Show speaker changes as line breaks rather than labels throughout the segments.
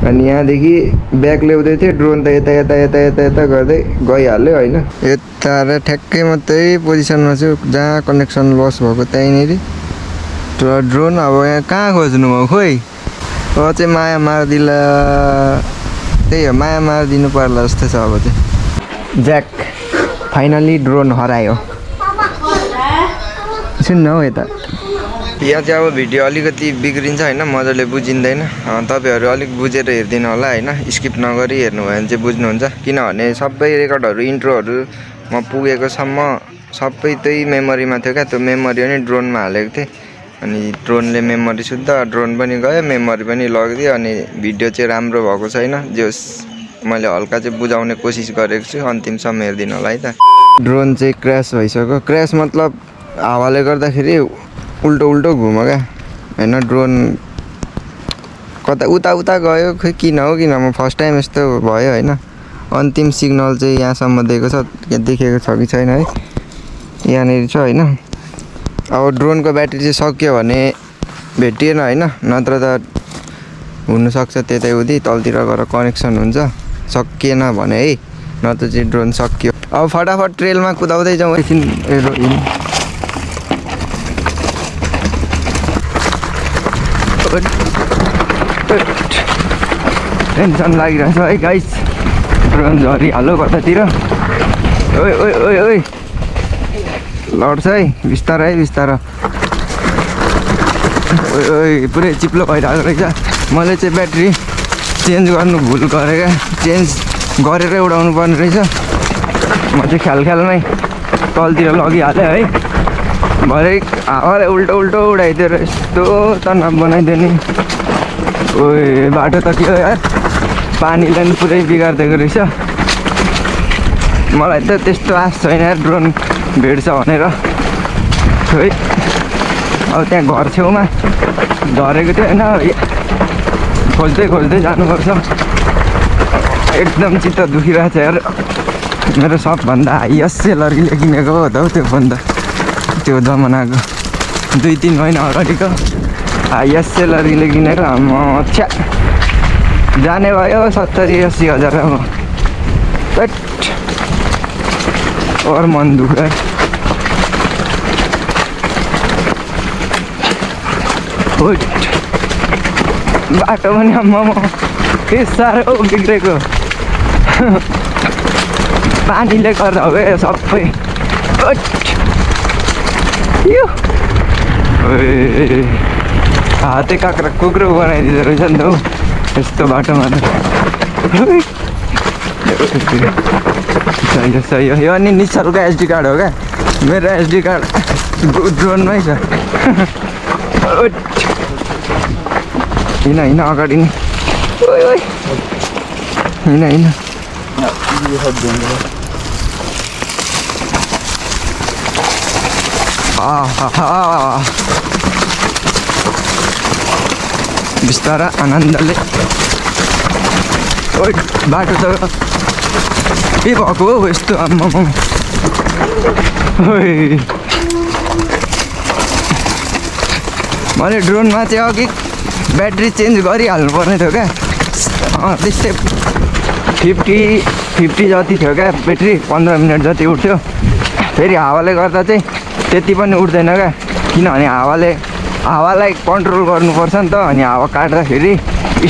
अनि यहाँदेखि ब्याक ल्याउँदै थिएँ ड्रोन त यता यता यता यता यता गर्दै गइहाल्यो होइन। यता र ठ्याक्कै मात्रै पोजिसनमा छु जहाँ कनेक्सन लस भएको त्यहीँनिर ड्रोन। अब यहाँ कहाँ खोज्नु भयो खोइ, अब चाहिँ माया मारिदिला, त्यही हो माया मारिदिनु पर्ला जस्तो छ। अब चाहिँ ज्याक फाइनली ड्रोन हरायो। सुन्न हौ यता यहाँ चाहिँ अब भिडियो अलिकति बिग्रिन्छ होइन, मजाले बुझिँदैन। तपाईँहरू अलिक बुझेर हेरिदिनु होला होइन, स्किप नगरी हेर्नुभयो भने चाहिँ बुझ्नुहुन्छ। किनभने सबै रेकर्डहरू इन्ट्रोहरू म पुगेकोसम्म सबै त्यही मेमोरीमा थियो क्या, त्यो मेमोरी पनि ड्रोनमा हालेको थिएँ। अनि ड्रोनले मेमोरी शुद्ध, ड्रोन पनि गयो, मेमोरी पनि लगिदियो। अनि भिडियो चाहिँ राम्रो भएको छैन, जे होस् मैले हल्का चाहिँ बुझाउने कोसिस गरेको छु। अन्तिमसम्म हेरिदिनु होला है त। ड्रोन चाहिँ क्र्यास भइसक्यो। क्र्यास मतलब हावाले गर्दाखेरि उल्टो उल्टो घुम्यो क्या होइन। ड्रोन कता उता उता गयो, खोइ किन हो किन, म फर्स्ट टाइम यस्तो भयो होइन। अन्तिम सिग्नल चाहिँ यहाँसम्म दिएको छ, देखेको छ कि छैन है, यहाँनिर छ होइन। अब ड्रोनको ब्याट्री चाहिँ सक्यो भने भेटिएन होइन, नत्र त हुनसक्छ त्यतै उति तलतिर गएर कनेक्सन हुन्छ। सकिएन भने है, नत्र चाहिँ ड्रोन सकियो। अब फटाफट ट्रेलमा कुदाउँदै जाउँ एकछिन। टेन्सन लागिरहेछ है गाइस, ड्रोन झरिहाल्यो कतातिर। ओइ ओइ ओइ ओइ लड्छ है, बिस्तारै बिस्तारो। ओइ ओइ पुरै चिप्लो भइरहेको रहेछ। मैले चाहिँ ब्याट्री चेन्ज गर्नु भुल गरेँ क्या, चेन्ज गरेरै उडाउनु पर्ने रहेछ। म चाहिँ ख्याल ख्यालमै तलतिर लगिहालेँ है, भरे हावाले उल्टो उल्टो उडाइदियो र यस्तो तनाव बनाइदियो नि। ओइ बाटो त के हो यार, पानीले पनि पुरै बिगारिदिएको रहेछ। मलाई त त्यस्तो आश छैन यार ड्रोन भेट्छ भनेर। खोइ अब त्यहाँ घर छेउमा झरेको थियो होइन, खोज्दै खोज्दै जानुपर्छ। एकदम चित्त दुखिरहेको छ यार। मेरो सबभन्दा हाइएस्ट सेलरले किनेको हो त हौ त्यो फोन त, त्यो जमानाको 2-3 महिना अगाडिको हाइएस्ट सेलरीले किनेको। म छ्या जाने भयो 70-80 हजारमा। और मन दुख्छ। बाटो पनि आम्मामा के साह्रो बिग्रेको, पानीले गर्दा हो क्या सबै। हाते काक्रा कुक्रो बनाइदिँदो रहेछ नि त हौ यस्तो बाटोमा त। सही हो। यो अनि निश्चलको एसडी कार्ड हो क्या, मेरो एसडी कार्ड ड्रोनमै छ। हिँड अगाडि नि, हिँड बिस्तारा आनन्दले। ओइ बाटो त के भएको हो यस्तो आम्मामा। मैले ड्रोनमा चाहिँ अघि ब्याट्री चेन्ज गरिहाल्नु पर्ने थियो क्या, त्यस्तै 50 जति थियो क्या ब्याट्री, 15 मिनट जति उठ्थ्यो। फेरि हावाले गर्दा चाहिँ त्यति पनि उठ्दैन क्या, किनभने हावालाई कन्ट्रोल गर्नुपर्छ नि त। अनि हावा काट्दाखेरि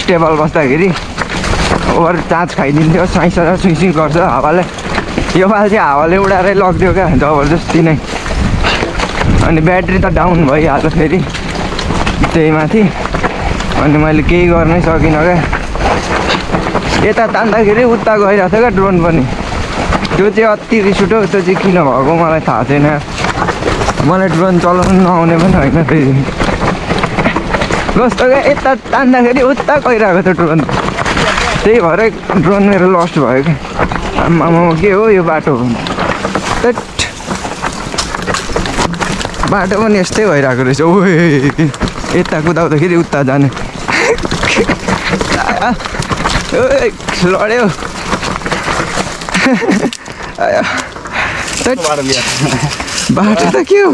स्टेबल बस्दाखेरि ओभर चार्ज खाइदिन्थ्यो, सुइँ गर्छ हावाले। यो पालि चाहिँ हावाले उडाएरै लगिदियो क्या जबरजस्ती नै। अनि ब्याट्री त डाउन भइहाल्यो फेरि त्यही माथि। अनि मैले केही गर्नै सकिनँ क्या, यता तान्दाखेरि उता गइरहेको थियो क्या ड्रोन पनि। त्यो चाहिँ अति रिस उठ्यो, त्यो चाहिँ किन भएको मलाई थाहा छैन। मलाई ड्रोन चलाउनु नआउने पनि होइन फेरि कस्तो क्या, यता तान्दाखेरि उता गइरहेको थियो ड्रोन। त्यही भएर ड्रोन मेरो लस्ट भयो क्या। आम्मामा के हो यो बाटो, बाटो पनि यस्तै भइरहेको रहेछ। ओ यता कुदाउँदाखेरि उता जाने लड्यो। बाटो त के हो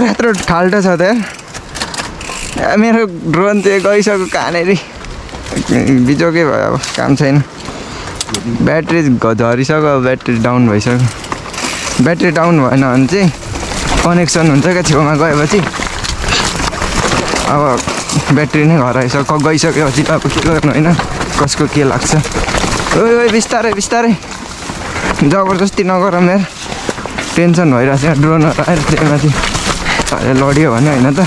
यत्रो खाल्टो छ त यार। मेरो ड्रोन चाहिँ गइसक्यो कहाँनेरि, बिजोकै भयो अब काम छैन ब्याट्री झरिसक्यो ब्याट्री डाउन भइसक्यो ब्याट्री डाउन भएन भने चाहिँ कनेक्सन हुन्छ क्या छेउमा गएपछि अब ब्याट्री नै हराइसक्यो गइसकेपछि अब के गर्नु होइन कसको के लाग्छ ओइ बिस्तारै बिस्तारै जबरजस्ती नगर मेरो टेन्सन भइरहेको छ ड्रोनहरू आएर त्यहीमाथि लड्यो भने होइन त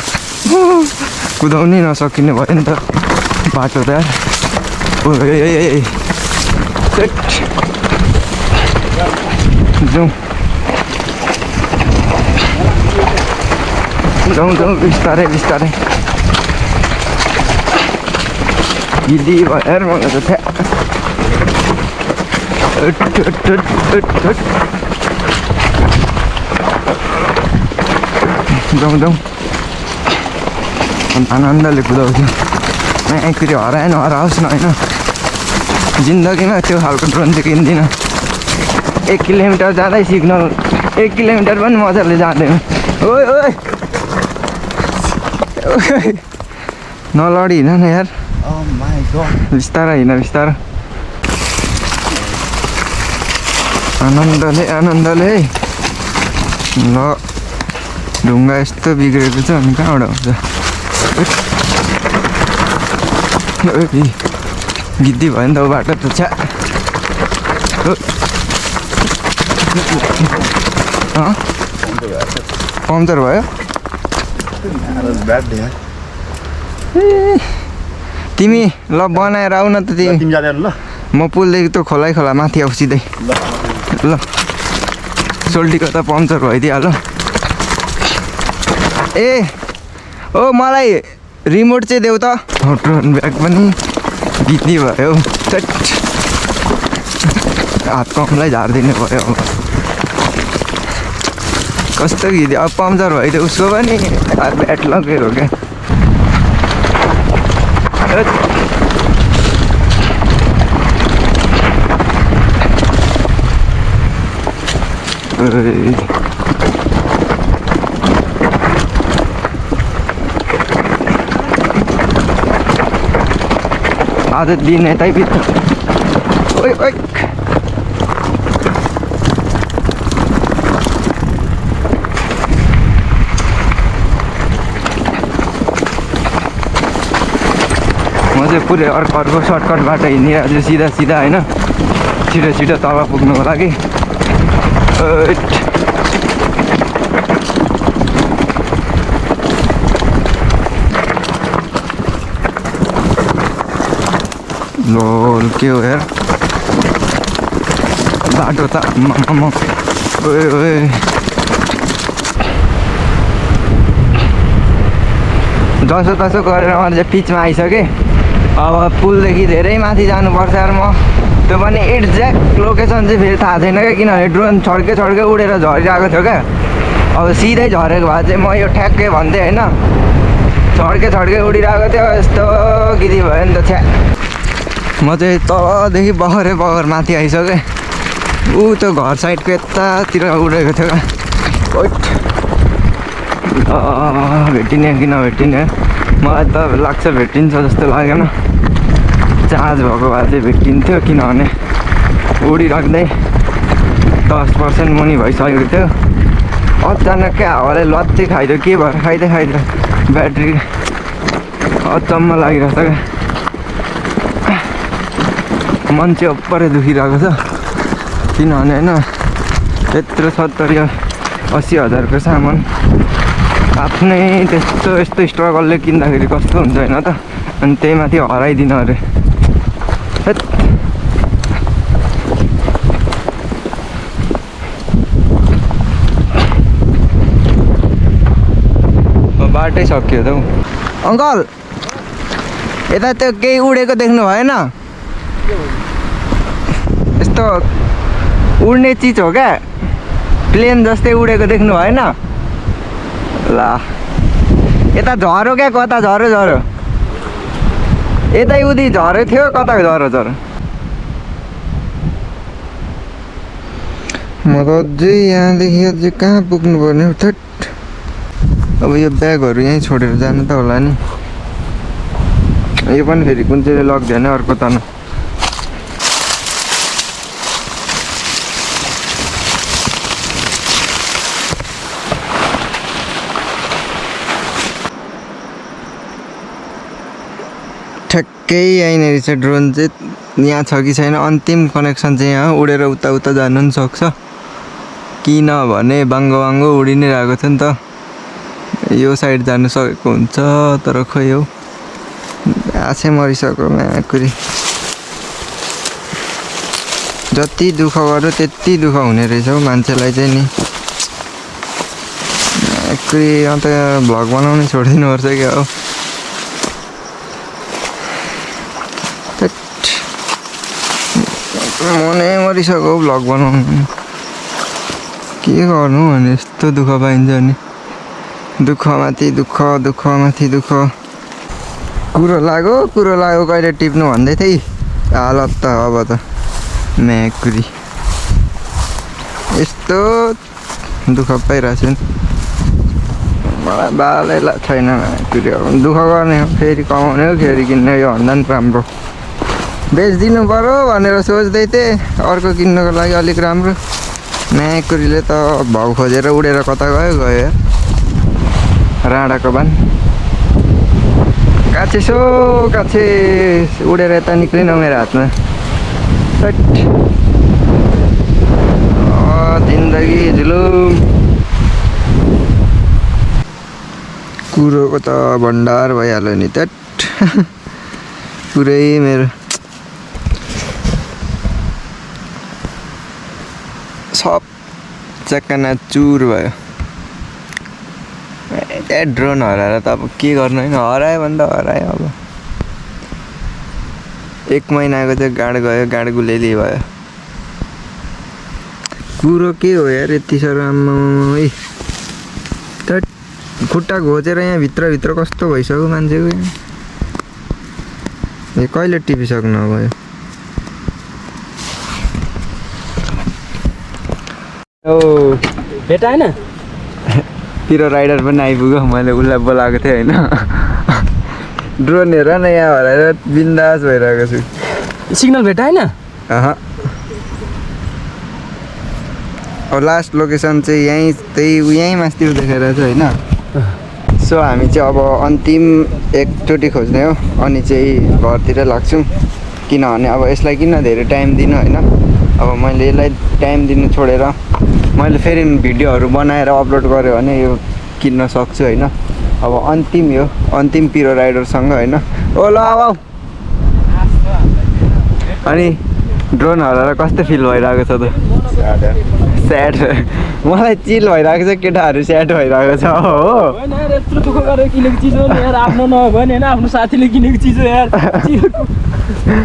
कुदाउनै नसकिने भयो नि त बाटो त जाउँ जाउँ जाउँ बिस्तारै बिस्तारै गिल्ली भयो यार मलाई त थ्या जाउँ जाउँ आनन्दले कुदाउँछु एकचोटि हराएन हराओस् न होइन जिन्दगीमा त्यो खालको ड्रोन चाहिँ किन्दिनँ 1 किलोमिटर जाँदै सिग्नल 1 किलोमिटर पनि मजाले जाँदैन ओइ ओइ नलडी हिँड न यार बिस्तारै हिँड बिस्तारै आनन्दले आनन्दले ल ढुङ्गा यस्तो बिग्रेको छ अनि कहाँबाट हुन्छ गिद्दी भयो नि त बाटो त छ्या पम्चर भयो तिमी ल बनाएर आऊ न त तिमी म पुलदेखि त खोला माथि आऊ सिधै ल सोल्टीको त पम्चर भइदिइहाल्यो ए ओ मलाई रिमोट चाहिँ देऊ त ड्रोन ब्याग पनि बित्ने भयो हात कमलाई झारिदिने भयो अब कस्तो गिद्यो अब पम्चर भइदियो उसको पनि ब्याट लगेर हो क्या आज दिन यतै बित्छ ओइ ओइ म चाहिँ पुरै अर्को सर्टकट बाटो हिँडिरहेको छु सिधा सिधा होइन छिटो छिटो तल पुग्नुको लागि लोल के हो यार बाटो त ओए ओए जसो गरेर मैले चाहिँ पिचमा आइसकेँ अब पुलदेखि धेरै माथि जानुपर्छ यार म त्यो पनि एक्ज्याक्ट लोकेसन चाहिँ फेरि थाहा छैन क्या किनभने ड्रोन छड्के उडेर झरिरहेको थियो क्या अब सिधै झरेको भए चाहिँ म यो ठ्याक्कै भन्थेँ होइन छड्के उडिरहेको थियो यस्तो गिरी भयो नि त छ्या म चाहिँ तलदेखि बगर माथि आइसकेँ ऊ त्यो घर साइडको यतातिर उडेको थियो क्या भेटिने कि नभेटिने मलाई त लाग्छ भेटिन्छ जस्तो लागेन चार्ज भएको भए चाहिँ भेटिन्थ्यो किनभने उडिराख्दै 10% मुनि भइसकेको थियो अचानक क्या हावाले लत्ती खाइदियो के भएर खाइदियो ब्याट्री अचम्म लागिरहेछ क्या मन चाहिँ अप्परै दुखिरहेको छ किनभने होइन त्यत्रो 70-80 हजारको सामान आफ्नै यस्तो स्ट्रगलले किन्दाखेरि कस्तो हुन्छ होइन त अनि त्यही माथि हराइदिनु अरे बाटै सक्यो त अङ्कल यता त्यो केही उडेको देख्नु भएन यस्तो उड्ने चिज हो क्या प्लेन जस्तै उडेको देख्नु भएन ल यता झरो क्या कता झरो यतै उदी झरे थियो कता झरो म त अझै यहाँदेखि अझै कहाँ पुग्नु पर्ने थेट अब यो ब्यागहरू यहीँ छोडेर जानु त होला नि यो पनि फेरि कुन चाहिँ लग्दैन अर्को तन ठ्याक्कै यहीँनिर रहेछ ड्रोन चाहिँ यहाँ छ कि छैन अन्तिम कनेक्सन चाहिँ यहाँ उडेर उता उता जानु पनि सक्छ किनभने बाङ्गो बाङ्गो उडि नै रहेको थियो नि त यो साइड जानु सकेको हुन्छ तर खोइ हो आछै मरिसक्यो म्याकुरी जति दुःख गर्यो त्यति दुःख हुने रहेछ हौ मान्छेलाई चाहिँ नि म्याकुरी अन्त भ्लग बनाउनै छोडिदिनुपर्छ क्या हो मनै मरिसक्यो भ्लग बनाउनु के गर्नु भने यस्तो दुःख पाइन्छ नि दुःखमाथि दुःख दुःखमाथि दुःख कुरो लाग्यो कहिले टिप्नु भन्दै थिएँ हालत त अब त म्याकुरी यस्तो दुःख पाइरहेको छु नि मलाई बालै छैन म्याकुरी दुःख गर्ने हो फेरि कमाउने हो फेरि किन्ने यो भन्दा पनि राम्रो बेचिदिनु पर्यो भनेर सोच्दै थिएँ अर्को किन्नको लागि अलिक राम्रो म्याकुरीले त भाउ खोजेर उडेर कता गयो राडाको बान काछेस उडेर यता निक्लिन मेरो हातमा जिन्दगी जुलुम कुरोको त भण्डार भइहाल्यो नि त पुरै मेरो सब चक्काना चुर भयो त्यहाँ ड्रोन हराएर त अब के गर्नु होइन हरायो भने त हरायो अब 1 महिनाको चाहिँ गाड गयो गाड गुलेली भयो कुरो के हो यार यति साह्रो आम्मा है त खुट्टा घोचेर यहाँ भित्र कस्तो भइसक्यो मान्छेको यहाँ कहिले टिपिसक्नु अब यो
ओ भेटा हैन
पिरो राइडर पनि आइपुग्यो मैले उसलाई बोलाएको थिएँ होइन ड्रोन हेर न यहाँ हराएर बिन्दास भइरहेको छु
सिग्नल भेटा हैन
अब लास्ट लोकेसन चाहिँ यहीँ मास्तिर देखाइरहेको छ होइन सो हामी चाहिँ अब अन्तिम एकचोटि खोज्ने हो अनि चाहिँ घरतिर लाग्छौँ किनभने अब यसलाई किन धेरै टाइम दिनु होइन अब मैले यसलाई टाइम दिनु छोडेर मैले फेरि भिडियोहरू बनाएर अपलोड गरेँ भने यो किन्न सक्छु होइन अब अन्तिम पिरो राइडरसँग होइन ओ ल अब अनि ड्रोन हराएर कस्तो फिल भइरहेको छ त स्याड मलाई चिल भइरहेको छ केटाहरू स्याड भइरहेको छ हो
हैन यार यत्रो दुःख गरेर किनेको चिज हो नि यार आफ्नो नभयो भने हैन आफ्नो साथीले किनेको चिज हो यार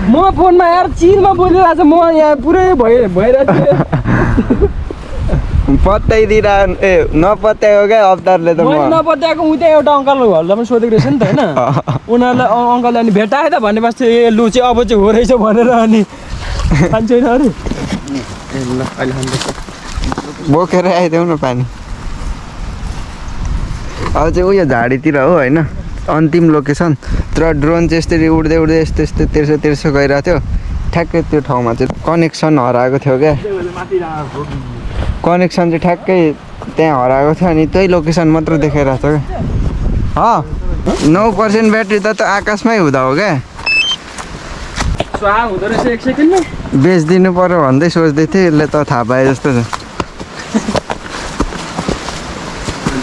म फोनमा यार चिलमा बोलिरहेको छ म यहाँ पुरै भइरहेको
पत्याइदिएर नपत्याएको क्या अवतारले त
म नपत्याएको उ त्यहाँ एउटा अङ्कलको घरलाई पनि सोधेको रहेछ नि त होइन उनीहरूलाई अङ्कलले अनि भेटाए त भनेपछि ए लु चाहिँ अब चाहिँ हो रहेछ भनेर अनि खान्छ अरे ल अहिले
बोकेर आइदेऊ न पानी अब चाहिँ उयो झाडीतिर हो होइन अन्तिम लोकेसन तर ड्रोन चाहिँ यसरी उड्दै यस्तो तेर्सो गइरहेको थियो ठ्याक्कै त्यो ठाउँमा चाहिँ कनेक्सन हराएको थियो क्या कनेक्सन चाहिँ ठ्याक्कै त्यहाँ हराएको थियो अनि त्यही लोकेसन मात्र देखाइरहेको छ क्या 9% ब्याट्री त आकाशमै हुँदा हो क्या बेचिदिनु पर्यो भन्दै सोच्दै थिएँ यसले त थाहा पाए जस्तो छ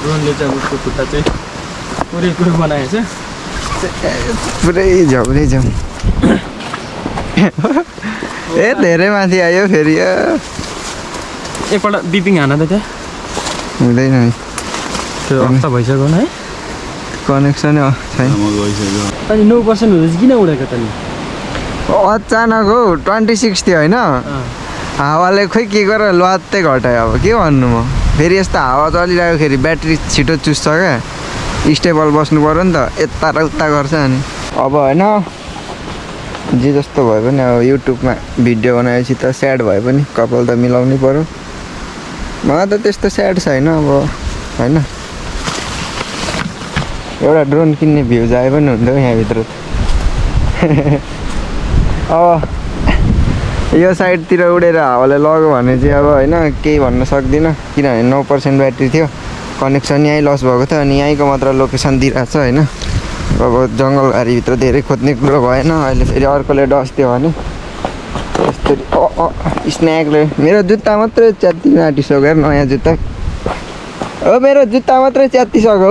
ड्रोनले चाहिँ उसको खुट्टा चाहिँ पुरै बनाएछ
पुरै झौरै जाउँ ए धेरै माथि आयो फेरि
एकपल्ट बिपिङ हान त त्यहाँ
हुँदैन है
त्यो अवस्था भइसक्यो है
कनेक्सन छैन
अनि 9% हुँदैछ किन उडेको त नि
अचानक हो 26 थियो होइन हावाले खोइ के गरेर लत्तै घटायो अब के भन्नु म फेरि यस्तो हावा चलिरहेकोखेरि ब्याट्री छिटो चुस्छ क्या स्टेबल बस्नु पऱ्यो नि त यता र उता गर्छ अनि अब होइन जे जस्तो भए पनि अब युट्युबमा भिडियो बनाएपछि त स्याड भए पनि कपाल त मिलाउनै पऱ्यो मलाई त त्यस्तो स्याड छैन अब होइन एउटा ड्रोन किन्ने भ्युज आए पनि हुन्थ्यो यहाँभित्र अब यो साइडतिर उडेर हावाले लग्यो भने चाहिँ अब होइन केही भन्न सक्दिनँ किनभने 9% ब्याट्री थियो कनेक्सन यहीँ लस भएको थियो अनि यहीँको मात्र लोकेसन दिइरहेको छ होइन अब जङ्गलबारीभित्र धेरै खोज्ने कुरो भएन अहिले फेरि अर्कोले डस्दियो भने यस्तरी स्न्याकले मेरो जुत्ता मात्रै च्यात्तिन आँटिसक्यो नयाँ जुत्ता हो मेरो जुत्ता मात्रै च्यात्तिसक्यो हो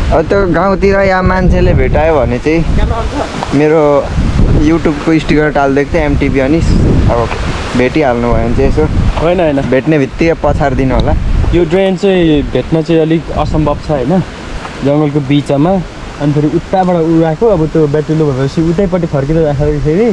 अब त्यो गाउँतिर या मान्छेले भेटायो भने चाहिँ मेरो युट्युबको स्टिकर टालिदिएको थिएँ एमटिभी अनिस अब भेटिहाल्नु भयो भने चाहिँ यसो
होइन
भेट्ने बित्तिकै पछारिदिनु होला
यो ट्रेन चाहिँ भेट्न चाहिँ अलिक असम्भव छ होइन जङ्गलको बिचमा अनि फेरि उताबाट उडाएको अब त्यो ब्याट्री लो भएपछि उतैपट्टि फर्किँदै जाँदाखेरि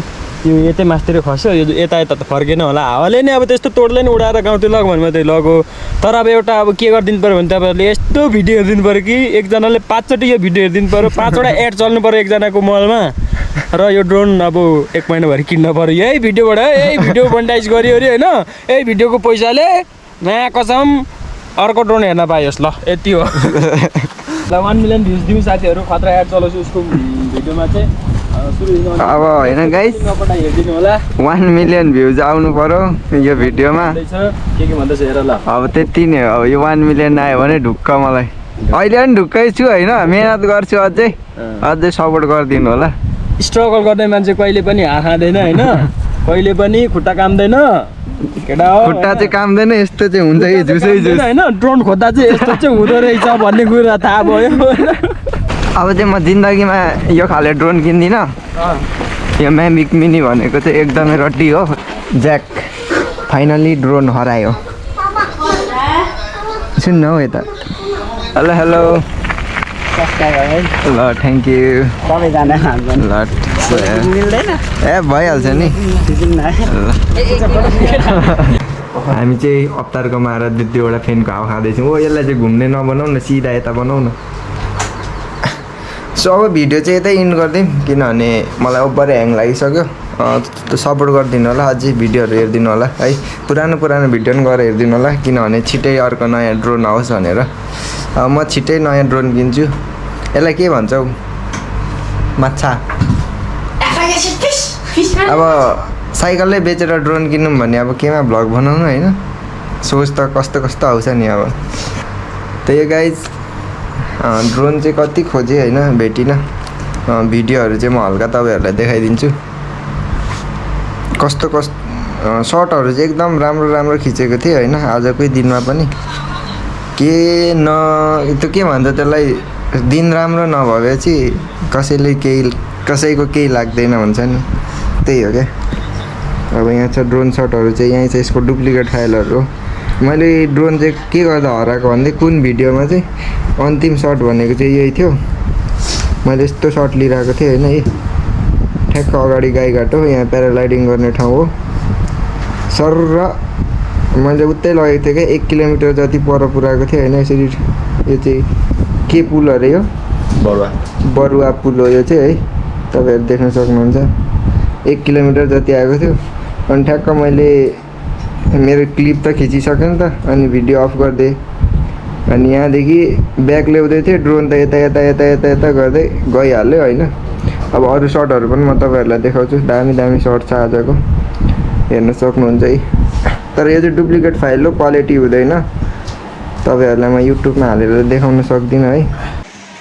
यो यतै मासतिर खस्यो यो यता त फर्केन होला हावाले नै अब त्यस्तो तोडले नै उडाएर गाउँतिर लग भने मात्रै लगो तर अब एउटा अब के गरिदिनु पऱ्यो भने तपाईँहरूले यस्तो भिडियो हेरिदिनु पऱ्यो कि एकजनाले 5 चोटि यो भिडियो हेरिदिनु पऱ्यो 5वटा एड चल्नु पऱ्यो एकजनाको मोबाइलमा र यो ड्रोन अब 1 महिनाभरि किन्न पऱ्यो यही भिडियोबाट यही भिडियो मोनेटाइज गऱ्यो अरे होइन यही भिडियोको पैसाले नयाँ कसम अर्को ड्रोन हेर्न पाइयोस् ल यति हो ल 1 मिलियन भ्युज दिउँ साथीहरू खतरा एड चलाउँछु उसको भिडियोमा चाहिँ
अब होइन गाइस
हेरिदिनु होला
1 मिलियन भ्युज आउनु पर्यो यो भिडियोमा
के भन्दैछ हेर ल
अब त्यति नै हो अब यो 1 मिलियन आयो भने ढुक्क मलाई अहिले पनि ढुक्कै छु होइन मेहनत गर्छु अझै सपोर्ट गरिदिनु होला
स्ट्रगल गर्ने मान्छे कहिले पनि हार खाँदैन होइन कहिले पनि खुट्टा काम्दैन केटा हो
खुट्टा चाहिँ काम्दैन यस्तो चाहिँ हुन्छ कि जुसै जुस
होइन ड्रोन खोज्दा चाहिँ यस्तो चाहिँ हुँदो रहेछ भन्ने कुरा थाहा भयो
अब चाहिँ म जिन्दगीमा यो खाले ड्रोन किन्दिनँ यो म्याभिक मिनी भनेको चाहिँ एकदमै रड्डी हो ज्याक फाइनली ड्रोन हरायो सुन्न हौ यता हेलो हेलो ल थ्याङ्क यू ल ए भइहाल्छ नि हामी चाहिँ अप्तारको माएर 2-2वटा फ्यानको हावा खाँदैछौँ ओ यसलाई चाहिँ घुम्ने नबनाऊ न सिधा यता बनाऊ न सो अब भिडियो चाहिँ यतै इन्ड गरिदिउँ किनभने मलाई ओभर ह्याङ लागिसक्यो सपोर्ट गरिदिनु होला अझै भिडियोहरू हेरिदिनु होला है पुरानो भिडियो पनि गएर हेरिदिनु होला किनभने छिट्टै अर्को नयाँ ड्रोन आओस् भनेर म छिट्टै नयाँ ड्रोन किन्छु यसलाई के भन्छौ माछा अब साइकलले बेचेर ड्रोन किनौँ भने अब केमा भ्लग बनाउनु होइन सोच त कस्तो आउँछ नि अब त्यही गाइज ड्रोन चाहिँ कति खोजेँ होइन भेटिनँ भिडियोहरू चाहिँ म हल्का तपाईँहरूलाई देखाइदिन्छु कस्तो सर्टहरू चाहिँ एकदम राम्रो खिचेको थिएँ होइन आजकै दिनमा पनि के न त्यो के भन्छ त्यसलाई दिन राम्रो नभएपछि कसैको केही लाग्दैन भन्छ नि त्यही हो क्या अब यहाँ छ ड्रोन सर्टहरू चाहिँ यहीँ छ यसको डुप्लिकेट फाइलहरू हो मैले ड्रोन चाहिँ के गर्दा हराएको भन्दै कुन भिडियोमा चाहिँ अन्तिम सर्ट भनेको चाहिँ यही थियो मैले यस्तो सर्ट लिइरहेको थिएँ होइन है ठ्याक्क अगाडि गाईघाटो यहाँ प्याराग्लाइडिङ गर्ने ठाउँ हो सर र मैले उतै लगेको थिएँ क्या 1 किलोमिटर जति पर पुऱ्याएको थिएँ होइन यसरी यो चाहिँ के पुल अरे यो बरुवा पुल हो यो चाहिँ है तपाईँहरू देख्न सक्नुहुन्छ 1 किलोमिटर जति आएको थियो अनि ठ्याक्क मैले मेरो क्लिप त खिचिसकेँ नि त अनि भिडियो अफ गरिदिएँ अनि यहाँदेखि ब्याक ल्याउँदै थिएँ ड्रोन त यता गर्दै गइहाल्यो होइन अब अरू सर्टहरू पनि म तपाईँहरूलाई देखाउँछु दामी सर्ट छ आजको हेर्न सक्नुहुन्छ है तर यो चाहिँ डुप्लिकेट फाइल हो क्वालिटी हुँदैन तपाईँहरूलाई म युट्युबमा हालेर देखाउन सक्दिनँ है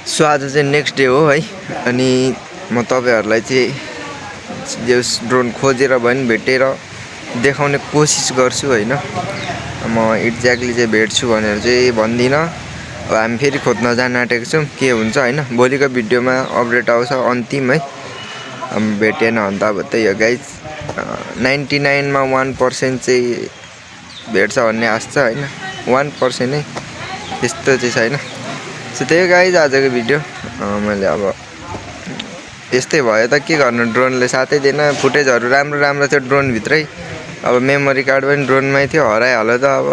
सो आज चाहिँ नेक्स्ट डे हो है अनि म तपाईँहरूलाई चाहिँ जस ड्रोन खोजेर भयो भने भेटेर देखाउने कोसिस गर्छु होइन म एक्ज्याक्टली चाहिँ भेट्छु भनेर चाहिँ भन्दिनँ अब हामी फेरि खोज्न जान आँटेको छौँ के हुन्छ होइन भोलिको भिडियोमा अपडेट आउँछ अन्तिम है अब भेटेन भने त अब त्यही हो गाइज 99 मा 1% चाहिँ भेट्छ भन्ने आश छ होइन 1% नै त्यस्तो चाहिँ छैन सो त्यही गाइज आजको भिडियो मैले अब यस्तै भयो त के गर्नु ड्रोनले साथै दिएन फुटेजहरू राम्रो थियो ड्रोनभित्रै अब मेमोरी कार्ड पनि ड्रोनमै थियो हराइहाल्यो त अब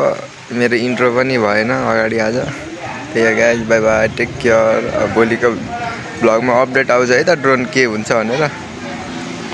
मेरो इन्ट्रो पनि भएन अगाडि आज त्यही guys bye bye take care भोलिको भ्लगमा अपडेट आउँछ है त ड्रोन के हुन्छ भनेर